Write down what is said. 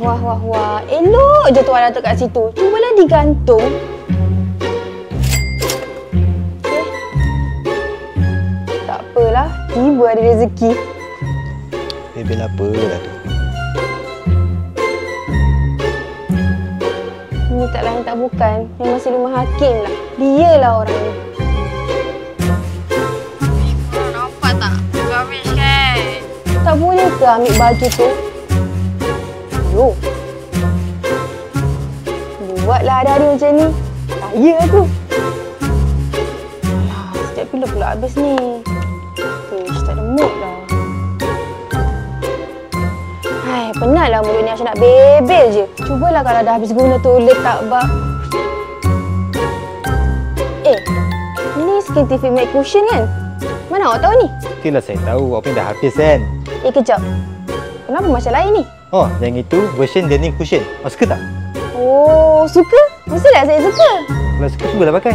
Wah. Elok je tuan letak kat situ. Cubalah digantung. Tak apalah. Tiba ada rezeki. Bebel apa lah tu? Ini tak lain tak bukan. Memang si rumah hakim lah. Dialah orang ni. Nampak tak? Rubbish kan? Tak boleh ke ambil baju tu? Loh. Buatlah hari-hari macam ni. Kaya aku. Alah, sejak bila pula habis ni? Ish, tak ada mood dah. Hai, penatlah mulut ni Aisyah nak bebel je. Cubalah kalau dah habis guna tu, letak bak. Ni Skin TV Matte Cushion kan? Mana awak tahu ni? Itulah saya tahu. Awak pun dah habis kan? Kejap. Kenapa macam lain ni? Oh, yang itu version denim cushion. Awak suka tak? Oh, suka? Mestilah saya suka. Kalau suka, cubalah pakai.